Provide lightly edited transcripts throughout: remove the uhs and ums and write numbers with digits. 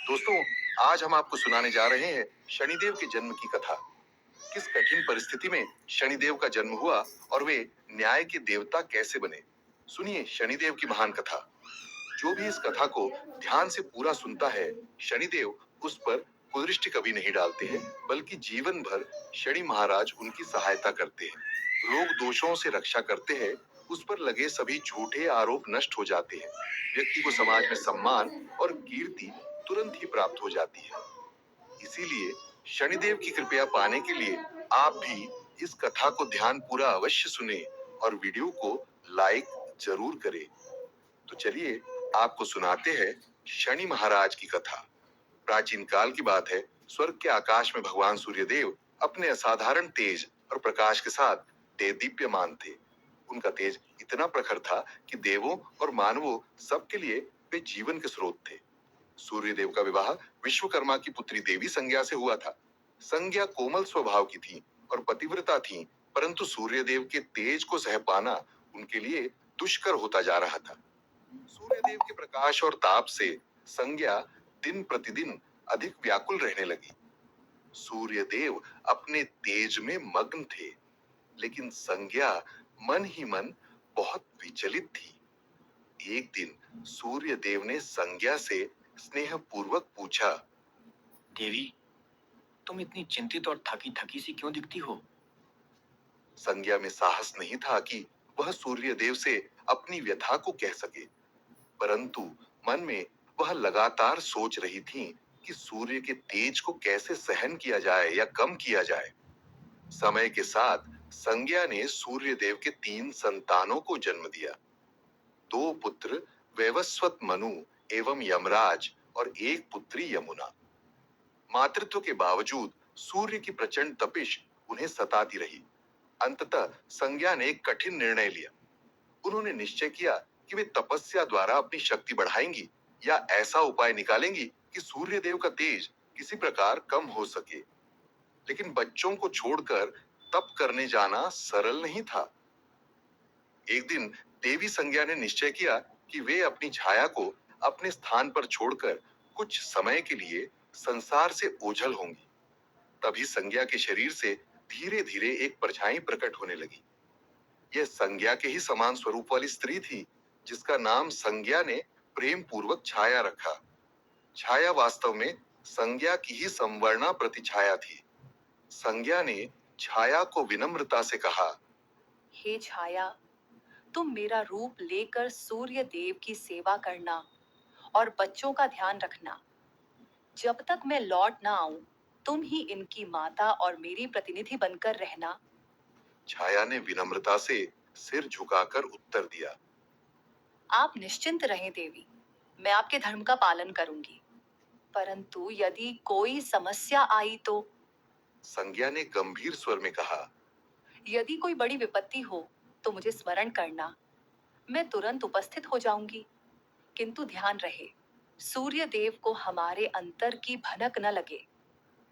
दोस्तों, आज हम आपको सुनाने जा रहे हैं शनिदेव के जन्म की कथा। किस कठिन परिस्थिति में शनिदेव का जन्म हुआ और वे न्याय के देवता कैसे बने। सुनिए शनिदेव की महान कथा। जो भी इस कथा को ध्यान से पूरा सुनता है, शनिदेव उस पर कुदृष्टि कभी नहीं डालते हैं, बल्कि जीवन भर शनि महाराज उनकी सहायता करते हैं। रोग दोषों से रक्षा करते हैं, उस पर लगे सभी झूठे आरोप नष्ट हो जाते हैं। व्यक्ति को समाज में सम्मान और कीर्ति तुरंत ही प्राप्त हो जाती है। इसीलिए शनिदेव की कृपया पाने के लिए आप भी इस कथा को ध्यान पूरा अवश्य सुने और वीडियो को लाइक जरूर करें। तो चलिए आपको सुनाते हैं शनि महाराज की कथा। प्राचीन काल की बात है। स्वर्ग के आकाश में भगवान सूर्यदेव अपने असाधारण तेज और प्रकाश के साथ दीप्यमान थे। उनका तेज इतना प्रखर था कि देवों और मानवों सबके लिए वे जीवन के स्रोत थे। सूर्यदेव का विवाह विश्वकर्मा की पुत्री देवी संज्ञा से हुआ था। संज्ञा कोमल स्वभाव की थी और पतिव्रता थी, परंतु सूर्यदेव के तेज को सह पाना उनके लिए दुष्कर होता जा रहा था। सूर्यदेव के प्रकाश और ताप से संज्ञा दिन प्रतिदिन अधिक व्याकुल रहने लगी। सूर्यदेव अपने तेज में मग्न थे, लेकिन संज्ञा मन ही मन बहुत विचलित थी। एक दिन सूर्यदेव ने संज्ञा से स्नेह पूर्वक पूछा, देवी, तुम इतनी चिंतित और थकी थकी सी क्यों दिखती हो? संज्ञा में साहस नहीं था कि वह सूर्यदेव से अपनी व्यथा को कह सके, परंतु मन में वह लगातार सोच रही थी कि सूर्य के तेज को कैसे सहन किया जाए या कम किया जाए। समय के साथ संज्ञा ने सूर्यदेव के 3 संतानों को जन्म दिया। 2 पुत्र वैवस्वत मनु एवं यमराज और एक पुत्री यमुना। मातृत्व के बावजूद सूर्य की प्रचंड तपिश उन्हें सताती रही। अंततः संज्ञा ने एक कठिन निर्णय लिया। उन्होंने निश्चय किया कि वे तपस्या द्वारा अपनी शक्ति बढ़ाएंगी या ऐसा उपाय निकालेंगी कि सूर्यदेव का तेज किसी प्रकार कम हो सके। लेकिन बच्चों को छोड़कर तप करने जाना सरल नहीं था। एक दिन देवी संज्ञा ने निश्चय किया कि वे अपनी छाया को अपने स्थान पर छोड़कर कुछ समय के लिए संसार से ओझल होंगी। तभी संज्ञा के शरीर से धीरे धीरे एक परछाई प्रकट होने लगी। यह संज्ञा के ही समान स्वरूप वाली स्त्री थी, जिसका नाम संज्ञा ने प्रेम पूर्वक छाया रखा। छाया वास्तव में संज्ञा की ही संवर्णा प्रतिछाया थी। संज्ञा ने छाया को विनम्रता से कहा, हे छाया, तुम मेरा रूप लेकर सूर्य देव की सेवा करना और बच्चों का ध्यान रखना। जब तक मैं लौट ना आऊं, तुम ही इनकी माता और मेरी प्रतिनिधि बनकर रहना। छाया ने विनम्रता से सिर झुकाकर उत्तर दिया। आप निश्चिंत रहें देवी, मैं आपके धर्म का पालन करूंगी। परंतु यदि कोई समस्या आई तो? संज्ञा ने गंभीर स्वर में कहा, यदि कोई बड़ी विपत्ति हो तो मुझे स्मरण करना, मैं तुरंत उपस्थित हो जाऊंगी। किंतु ध्यान रहे, सूर्य देव को हमारे अंतर की भनक न लगे।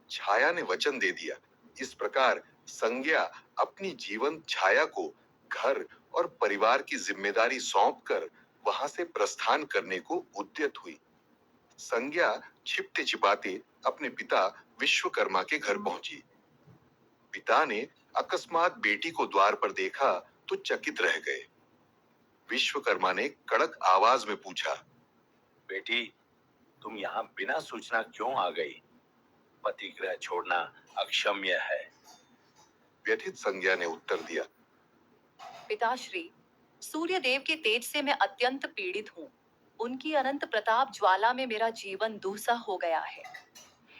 छाया ने वचन दे दिया। इस प्रकार संज्ञा अपनी जीवन छाया को घर और परिवार की जिम्मेदारी सौंपकर वहां से प्रस्थान करने को उद्यत हुई। संज्ञा छिपते छिपाते अपने पिता विश्वकर्मा के घर पहुंची। पिता ने अकस्मात बेटी को द्वार पर देखा तो चकित रह गए। विश्वकर्मा ने कड़क आवाज में पूछा, बेटी, तुम यहाँ बिना सूचना क्यों आ गई? पति गृह छोड़ना अक्षम्य है। व्यथित संज्ञा ने उत्तर दिया, पिताश्री, सूर्य देव के तेज से मैं अत्यंत पीड़ित हूँ। उनकी अनंत प्रताप ज्वाला में मेरा जीवन दूसा हो गया है।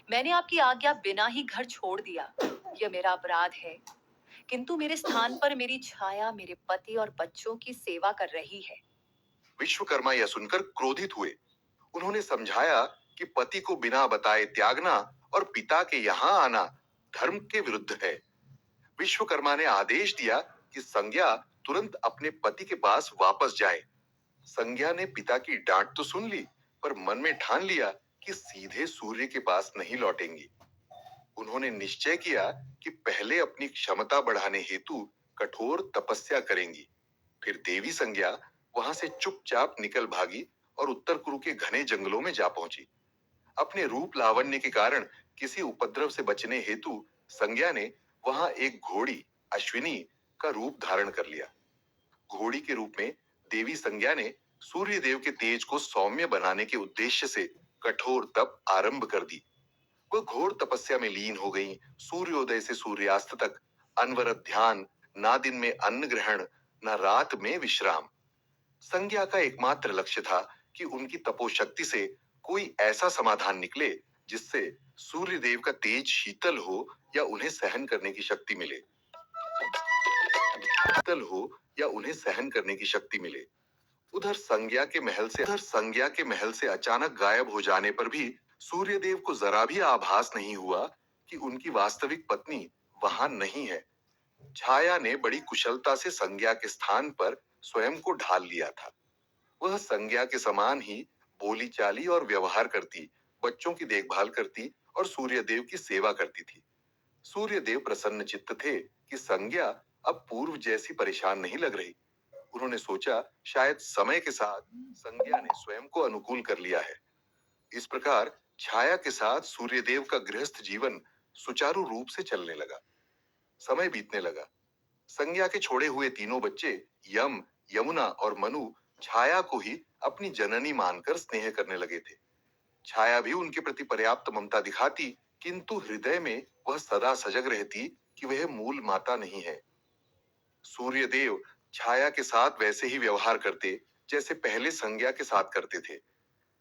मैंने आपकी आज्ञा बिना ही घर छोड़ दिया। यह मेरा अपराध है। किंतु मेरे स्थान पर मेरी छाया मेरे पति और बच्चों की सेवा कर रही है। विश्वकर्मा यह सुनकर क्रोधित हुए। उन्होंने समझाया कि पति को बिना बताए त्यागना और पिता के यहाँ आना धर्म के विरुद्ध है। विश्वकर्मा ने आदेश दिया कि संज्ञा तुरंत अपने पति के पास वापस जाए। संज्ञा ने पिता की डांट तो सुन ली, पर मन में ठान लिया कि सीधे सूर्य के पास नहीं लौटेंगी। उन्होंने निश्चय किया कि पहले अपनी क्षमता बढ़ाने हेतु कठोर तपस्या करेंगी। फिर देवी संज्ञा वहां से चुपचाप निकल भागी और उत्तर कुरु के घने जंगलों में जा पहुंची। अपने रूप लावण्य के कारण किसी उपद्रव से बचने हेतु संज्ञा ने वहां एक घोड़ी अश्विनी का रूप धारण कर लिया। घोड़ी के रूप में देवी संज्ञा ने सूर्य देव के तेज को सौम्य बनाने के उद्देश्य से कठोर तप आरंभ कर दी। वह घोर तपस्या में लीन हो गई। सूर्योदय से सूर्यास्त तक अनवरत ध्यान, ना दिन में अन्न ग्रहण, न रात में विश्राम। संज्ञा का एकमात्र लक्ष्य था कि उनकी तपोशक्ति से कोई ऐसा समाधान निकले जिससे सूर्य देव का तेज शीतल हो या उन्हें सहन करने की शक्ति मिले। शीतल हो या उन्हें सहन करने की शक्ति मिले। उधर संज्ञा के महल से अचानक गायब हो जाने पर भी सूर्यदेव को जरा भी आभास नहीं हुआ कि उनकी वास्तविक पत्नी वहां नहीं है। छाया ने बड़ी कुशलता से संज्ञा के स्थान पर स्वयं को ढाल लिया था। वह संज्ञा के समान ही बोली चाली और व्यवहार करती, बच्चों की देखभाल करती और सूर्यदेव की सेवा करती थी। सूर्यदेव प्रसन्न चित्त थे कि संज्ञा अब पूर्व जैसी परेशान नहीं लग रही। उन्होंने सोचा शायद समय के साथ संज्ञा ने स्वयं को अनुकूल कर लिया है। इस प्रकार छाया के साथ सूर्यदेव का गृहस्थ जीवन सुचारू रूप से चलने लगा। समय बीतने लगा। संज्ञा के छोड़े हुए तीनों बच्चे यम, यमुना और मनु छाया को ही अपनी जननी मानकर स्नेह करने लगे थे। छाया भी उनके प्रति पर्याप्त ममता दिखाती, किंतु हृदय में वह सदा सजग रहती कि वह मूल माता नहीं है। सूर्यदेव छाया के साथ वैसे ही व्यवहार करते जैसे पहले संज्ञा के साथ करते थे।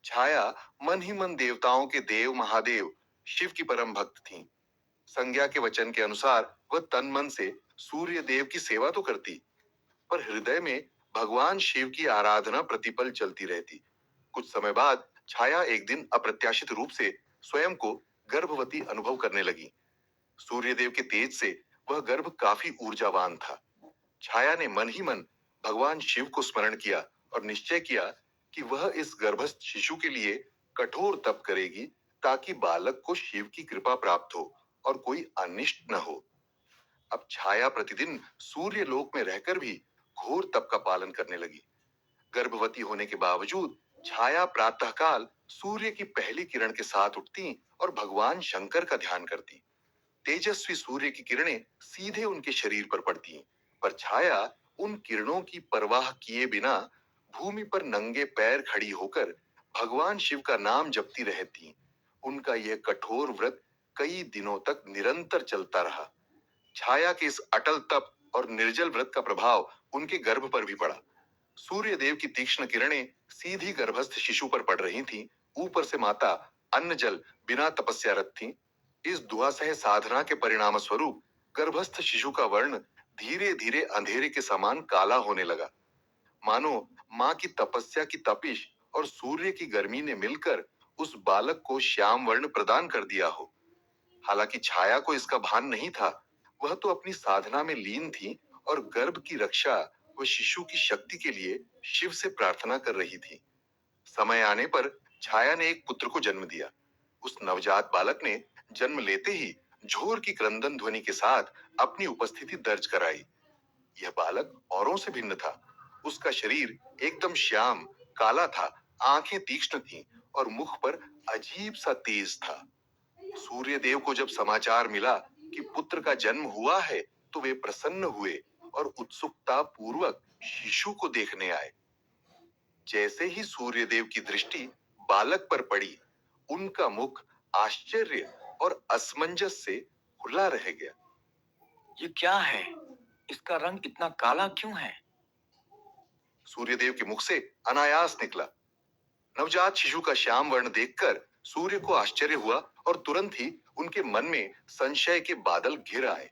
छाया मन ही मन देवताओं के देव महादेव शिव की परम भक्त थीं। संज्ञा के वचन के अनुसार वह तन मन से सूर्य देव की सेवा तो करती, पर हृदय में भगवान शिव की आराधना प्रतिपल चलती रहती। कुछ समय बाद छाया एक दिन अप्रत्याशित रूप से स्वयं को गर्भवती अनुभव करने लगी। सूर्यदेव के तेज से वह गर्भ काफी ऊर्जावान था। छाया ने मन ही मन भगवान शिव को स्मरण किया और निश्चय किया कि वह इस गर्भस्थ शिशु के लिए कठोर तप करेगी ताकि बालक को शिव की कृपा प्राप्त हो और कोई अनिष्ट न हो। अब छाया प्रतिदिन सूर्य लोक में रहकर भी घोर तप का पालन करने लगी। गर्भवती होने के बावजूद छाया प्रातःकाल सूर्य की पहली किरण के साथ उठती और भगवान शंकर का ध्यान करती। तेजस्वी सूर्य की किरणें सीधे उनके शरीर पर पड़ती, पर छाया उन किरणों की परवाह किए बिना भूमि पर नंगे पैर खड़ी होकर भगवान शिव का नाम जपती रहती। उनका यह कठोर व्रत कई दिनों तक निरंतर चलता रहा। छाया के इस अटल तप और निर्जल व्रत का प्रभाव उनके गर्भ पर भी पड़ा। सूर्य देव की तीक्ष्ण किरणें सीधी गर्भस्थ शिशु पर पड़ रही थीं। ऊपर से माता अन्न जल बिना तपस्यारत थीं। इस दुआसह साधना के परिणाम स्वरूप गर्भस्थ शिशु का वर्ण धीरे धीरे अंधेरे के समान काला होने लगा, मानो माँ की तपस्या की तपिश और सूर्य की गर्मी ने मिलकर उस बालक को श्याम वर्ण प्रदान कर दिया हो। हालांकि छाया को इसका भान नहीं था। वह तो अपनी साधना में लीन थी और गर्भ की रक्षा व शिशु की शक्ति के लिए शिव से प्रार्थना कर रही थी। समय आने पर छाया ने एक पुत्र को जन्म दिया। उस नवजात बालक ने जन्म लेते ही झोर की क्रंदन ध्वनि के साथ अपनी उपस्थिति दर्ज कराई। यह बालक औरों से भिन्न था। उसका शरीर एकदम श्याम काला था, आंखें तीक्ष्ण थीं और मुख पर अजीब सा तेज था। सूर्य देव को जब समाचार मिला कि पुत्र का जन्म हुआ है, तो वे प्रसन्न हुए और उत्सुकता पूर्वक शिशु को देखने आए। जैसे ही सूर्य देव की दृष्टि बालक पर पड़ी, उनका मुख आश्चर्य और असमंजस से खुला रह गया। ये क्या है? इसका रंग इतना काला क्यों है? सूर्यदेव के मुख से अनायास निकला। नवजात शिशु का श्याम वर्ण देखकर सूर्य को आश्चर्य हुआ और तुरंत ही उनके मन में संशय के बादल घिर आए।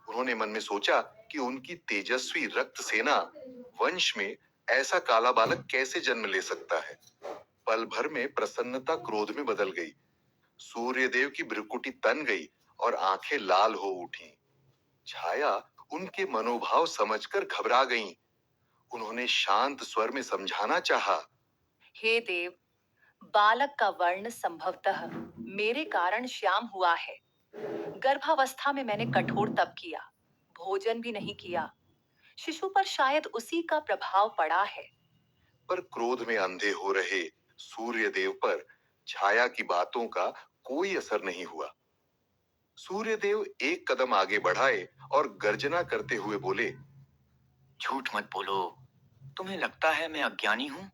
उन्होंने मन में सोचा कि उनकी तेजस्वी रक्त सेना वंश में ऐसा काला बालक कैसे जन्म ले सकता है। पल भर में प्रसन्नता क्रोध में बदल गई। सूर्यदेव की भ्रुकुटी तन गई और आंखें लाल हो उठी। छाया उनके मनोभाव समझकर घबरा गईं। उन्होंने शांत स्वर में समझाना चाहा। हे देव, बालक का वर्ण संभवतः मेरे कारण श्याम हुआ है। गर्भावस्था में मैंने कठोर तप किया, भोजन भी नहीं किया। शिशु पर शायद उसी का प्रभाव पड़ा है। पर क्रोध में अंधे हो रहे सूर्य देव पर छाया की बातों का कोई असर नहीं हुआ। सूर्यदेव एक कदम आगे बढ़ाए और गर्जना करते हुए बोले, झूठ मत बोलो। तुम्हें लगता है मैं अज्ञानी हूँ?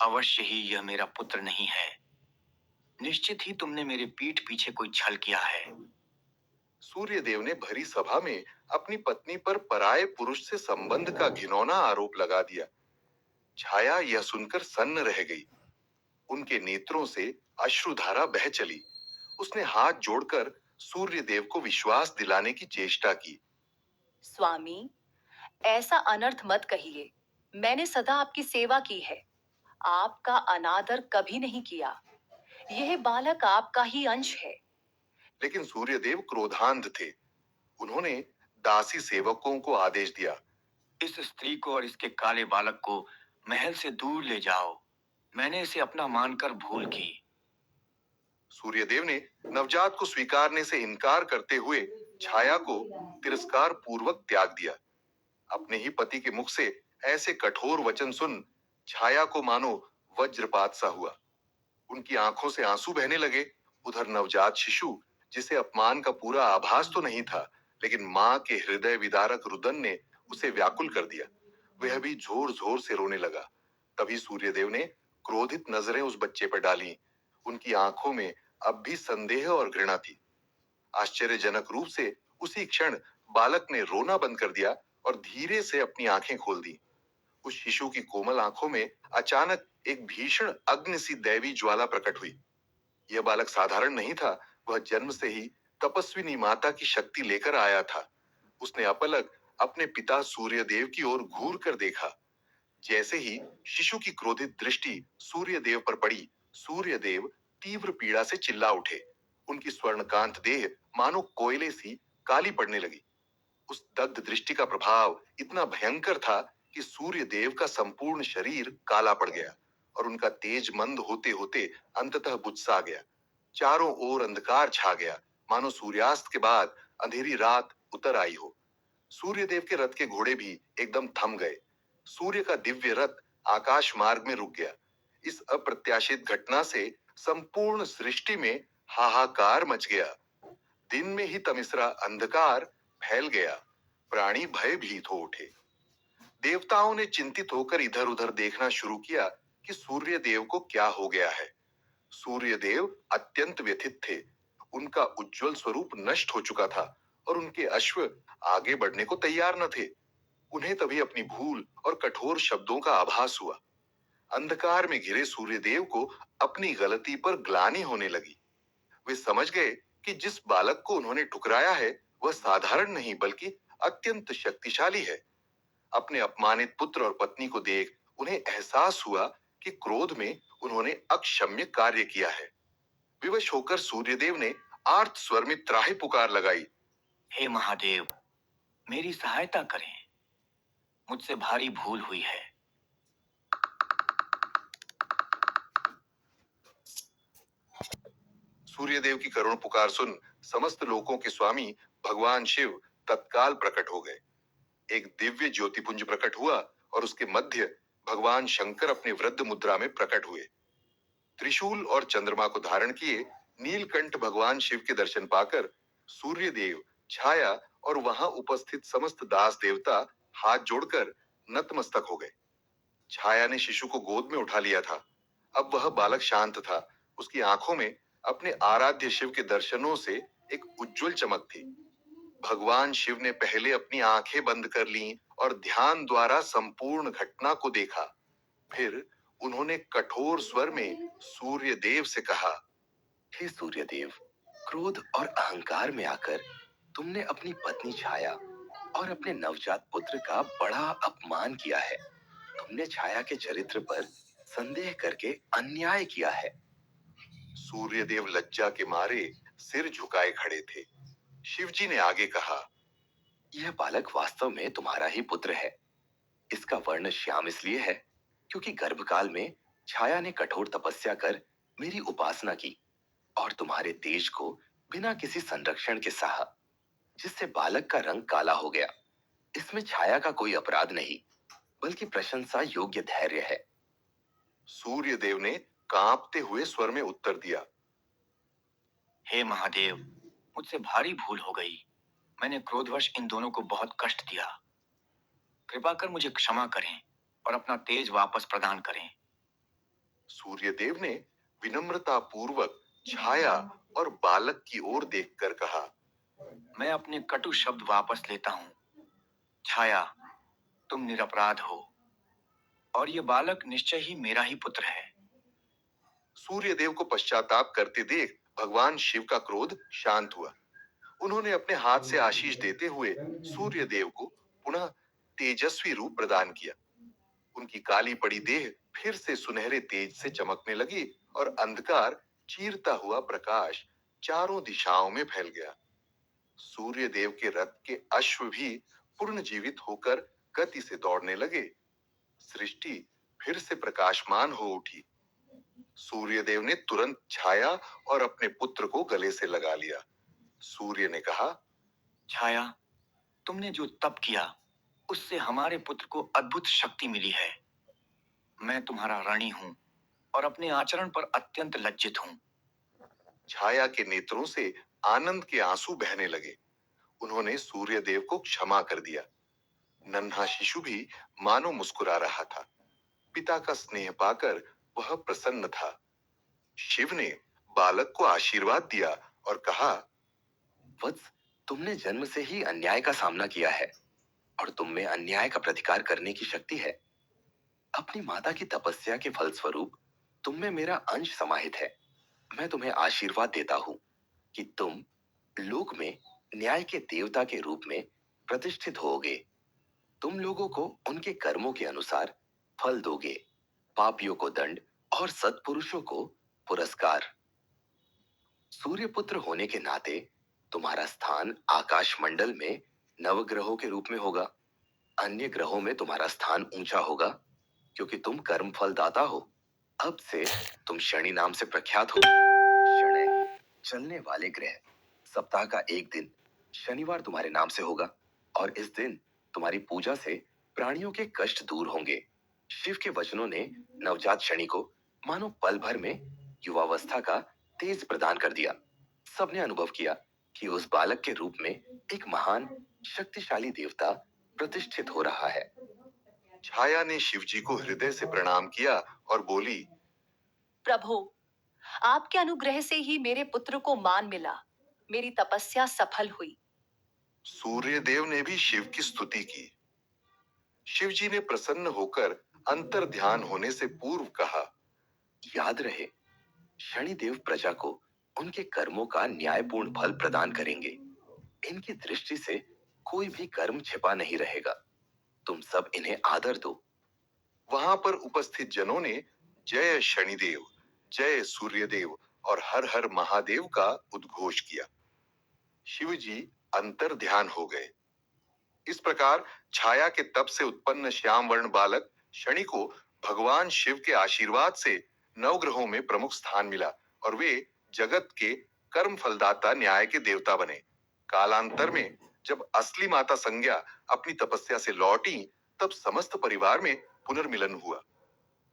अवश्य ही यह मेरा पुत्र नहीं है। निश्चित ही तुमने मेरे पीठ पीछे कोई छल किया है। सूर्यदेव ने भरी सभा में अपनी पत्नी पर पराये पुरुष से संबंध का घिनौना आरोप लगा दिया। छाया यह सुनकर सन्न रह गई। उनके नेत्रों से अश्रुधारा बह चली। उसने हाथ जोड़कर सूर्यदेव को विश्वास दिलाने की चेष्टा की। स्वामी, ऐसा अनर्थ मत कहिए। मैंने सदा आपकी सेवा की है, आपका अनादर कभी नहीं किया। यह बालक आपका ही अंश है। लेकिन सूर्यदेव क्रोधांध थे। उन्होंने दासी सेवकों को आदेश दिया, इस स्त्री को और इसके काले बालक को महल से दूर ले जाओ। मैंने इसे अपना मानकर भूल की। सूर्यदेव ने नवजात को स्वीकारने से इनकार करते हुए छाया को तिरस्कार पूर्वक त्याग दिया। अपने ही पति के मुख से ऐसे कठोर वचन सुन छाया को मानो वज्रपात सा हुआ। उनकी आंखों से आंसू बहने लगे। उधर नवजात शिशु, जिसे अपमान का पूरा आभास तो नहीं था, लेकिन मां के हृदय विदारक रुदन ने उसे व्याकुल कर दिया। वह भी जोर जोर से रोने लगा। तभी सूर्यदेव ने क्रोधित नजरें उस बच्चे पर डाली। उनकी आंखों में अब भी संदेह और घृणा थी। आश्चर्यजनक रूप से उसी क्षण बालक ने रोना बंद कर दिया और धीरे से अपनी आंखें खोल दी। उस शिशु की कोमल आंखों में अचानक एक भीषण अग्नि सी दैवी ज्वाला प्रकट हुई। यह बालक साधारण नहीं था। वह जन्म से ही तपस्विनी माता की शक्ति लेकर आया था। उसने अपलक अपने पिता सूर्यदेव की ओर घूर कर देखा। जैसे ही शिशु की क्रोधित दृष्टि सूर्यदेव पर पड़ी, सूर्यदेव तीव्र पीड़ा से चिल्ला उठे। उनकी स्वर्णकांत देह मानो कोयले सी काली पड़ने लगी। उस दग्ध दृष्टि का प्रभाव इतना भयंकर था कि सूर्यदेव का संपूर्ण शरीर काला पड़ गया और उनका तेज मंद होते होते अंततः बुझसा गया। चारों ओर अंधकार छा गया, मानो सूर्यास्त के बाद अंधेरी रात उतर आई हो। सूर्यदेव के रथ के घोड़े भी एकदम थम गए। सूर्य का दिव्य रथ आकाश मार्ग में रुक गया। इस अप्रत्याशित घटना से संपूर्ण सृष्टि में हाहाकार मच गया। दिन में ही तमिसरा अंधकार फैल गया। प्राणी भयभीत हो उठे। देवताओं ने चिंतित होकर इधर उधर देखना शुरू किया कि सूर्यदेव को क्या हो गया है। सूर्यदेव अत्यंत व्यथित थे। उनका उज्जवल स्वरूप नष्ट हो चुका था और उनके अश्व आगे बढ़ने को तैयार न थे। उन्हें तभी अपनी भूल और कठोर शब्दों का आभास हुआ। अंधकार में घिरे सूर्यदेव को अपनी गलती पर ग्लानि होने लगी। वे समझ गए कि जिस बालक को उन्होंने ठुकराया है वह साधारण नहीं बल्कि अत्यंत शक्तिशाली है। अपने अपमानित पुत्र और पत्नी को देख उन्हें एहसास हुआ कि क्रोध में उन्होंने अक्षम्य कार्य किया है। विवश होकर सूर्यदेव ने आर्त स्वर में त्राहि पुकार लगाई, हे महादेव, मेरी सहायता करें। मुझसे भारी भूल हुई है। सूर्यदेव की करुण पुकार सुन समस्त लोकों के स्वामी भगवान शिव तत्काल प्रकट हो गए। एक दिव्य ज्योतिपुंज प्रकट हुआ और उसके मध्य भगवान शंकर अपनी वृद्ध मुद्रा में प्रकट हुए। त्रिशूल और चंद्रमा को धारण किए नीलकंठ भगवान शिव के दर्शन पाकर सूर्यदेव, छाया और वहां उपस्थित समस्त दास देवता हाथ जोड़कर नतमस्तक हो गए। छाया ने शिशु को गोद में उठा लिया था। अब वह बालक शांत था। उसकी आंखों में अपने आराध्य शिव के दर्शनों से एक उज्जवल चमक थी। भगवान शिव ने पहले अपनी आंखें बंद कर लीं और ध्यान द्वारा संपूर्ण घटना को देखा। फिर उन्होंने कठोर स्वर में सूर्यदेव से कहा, हे सूर्यदेव, क्रोध और अहंकार में आकर तुमने अपनी पत्नी छाया और अपने नवजात पुत्र का बड़ा अपमान किया है। तुमने छाया के चरित्र पर संदेह करके अन्याय किया है। सूर्यदेव लज्जा के मारे सिर झुकाए खड़े थे। शिवजी ने आगे कहा, यह बालक वास्तव में तुम्हारा ही पुत्र है। इसका वर्ण श्याम इसलिए है क्योंकि गर्भकाल में छाया ने कठोर तपस्या कर मेरी उपासना की और तुम्हारे तेज को बिना किसी संरक्षण के सहा, जिससे बालक का रंग काला हो गया। इसमें छाया का कोई अपराध नहीं, बल्कि प्रशंसा योग्य धैर्य है। सूर्यदेव ने कांपते हुए स्वर में उत्तर दिया। हे महादेव, मुझसे भारी भूल हो गई। मैंने क्रोधवश इन दोनों को बहुत कष्ट दिया। कृपा कर मुझे क्षमा करें और अपना तेज वापस प्रदान करें। सूर्यदेव ने विनम्रता पूर्वक छाया और बालक की ओर देखकर कहा। मैं अपने कटु शब्द वापस लेता हूँ। छाया, तुम निरपराध हो और ये बालक निश्चय ही मेरा ही पुत्र है। सूर्यदेव को पश्चाताप करते देख भगवान शिव का क्रोध शांत हुआ। उन्होंने अपने हाथ से आशीष देते हुए सूर्यदेव को पुनः तेजस्वी रूप प्रदान किया। उनकी काली पड़ी देह फिर से सुनहरे तेज से चमकने लगी और अंधकार चीरता हुआ प्रकाश चारों दिशाओं में फैल गया। सूर्यदेव के रथ के अश्व भी पूर्ण जीवित होकर गति से दौड़ने लगे। सृष्टि फिर से प्रकाशमान हो उठी। सूर्यदेव ने तुरंत छाया और अपने पुत्र को गले से लगा लिया। सूर्य ने कहा। छाया, तुमने जो तप किया उससे हमारे पुत्र को अद्भुत शक्ति मिली है। मैं तुम्हारा ऋणी हूँ और अपने आचरण पर अत्यंत लज्जित हूँ। छाया के नेत्रों से आनंद के आंसू बहने लगे। उन्होंने सूर्यदेव को क्षमा कर दिया। नन्हा शिशु भी मानो मुस्कुरा रहा था। पिता का स्नेह पाकर वह प्रसन्न था। शिव ने बालक को आशीर्वाद दिया और कहा। वत्स, तुमने जन्म से ही अन्याय का सामना किया है और तुम में अन्याय का प्रतिकार करने की शक्ति है। अपनी माता की तपस्या के फलस्वरूप तुम में मेरा अंश समाहित है। मैं तुम्हें आशीर्वाद देता हूँ कि तुम लोक में न्याय के देवता के रूप में प्रतिष्ठित होगे। तुम लोगों को उनके कर्मों के अनुसार फल दोगे। पापियों को दंड और सत्पुरुषों को पुरस्कार। सूर्यपुत्र होने के नाते तुम्हारा स्थान आकाश मंडल में नवग्रहों के रूप में होगा। अन्य ग्रहों में तुम्हारा स्थान ऊंचा होगा क्योंकि तुम कर्म फलदाता हो। अब से तुम शनि नाम से प्रख्यात हो। शनि, चलने वाले ग्रह। सप्ताह का एक दिन शनिवार तुम्हारे नाम से होगा और इस दिन तुम्हारी पूजा से प्राणियों के कष्ट दूर होंगे। शिव के वचनों ने नवजात शनि को मानो पल भर में युवावस्था का तेज प्रदान कर दिया। सबने अनुभव किया कि उस बालक के रूप में एक महान शक्तिशाली देवता प्रतिष्ठित हो रहा है। छाया ने शिवजी को हृदय से प्रणाम किया और बोली। प्रभु, आपके अनुग्रह से ही मेरे पुत्र को मान मिला। मेरी तपस्या सफल हुई। सूर्यदेव ने भी शिव की स्तुति की। शिवजी ने प्रसन्न होकर अंतर ध्यान होने से पूर्व कहा। याद रहे, शनिदेव प्रजा को उनके कर्मों का न्यायपूर्ण फल प्रदान करेंगे। इनकी दृष्टि से कोई भी कर्म छिपा नहीं रहेगा। तुम सब इन्हें आदर दो। वहां पर उपस्थित जनों ने जय शनिदेव, जय सूर्यदेव और हर हर महादेव का उद्घोष किया। शिवजी अंतर ध्यान हो गए। इस प्रकार छाया के तप से उत्पन्न श्याम वर्ण बालक शनि को भगवान शिव के आशीर्वाद से नवग्रहों में प्रमुख स्थान मिला और वे जगत के कर्म फलदाता न्याय के देवता बने। कालांतर में जब असली माता संज्ञा अपनी तपस्या से लौटी, तब समस्त परिवार में पुनर्मिलन हुआ।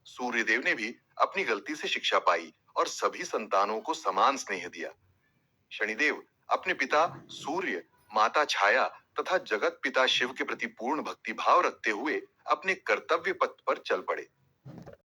सूर्यदेव ने भी अपनी गलती से शिक्षा पाई और सभी संतानों को समान स्नेह दिया। शनिदेव अपने पिता सूर्य, माता छाया तथा जगत पिता शिव के प्रति पूर्ण भक्ति भाव रखते हुए अपने कर्तव्य पथ पर चल पड़े।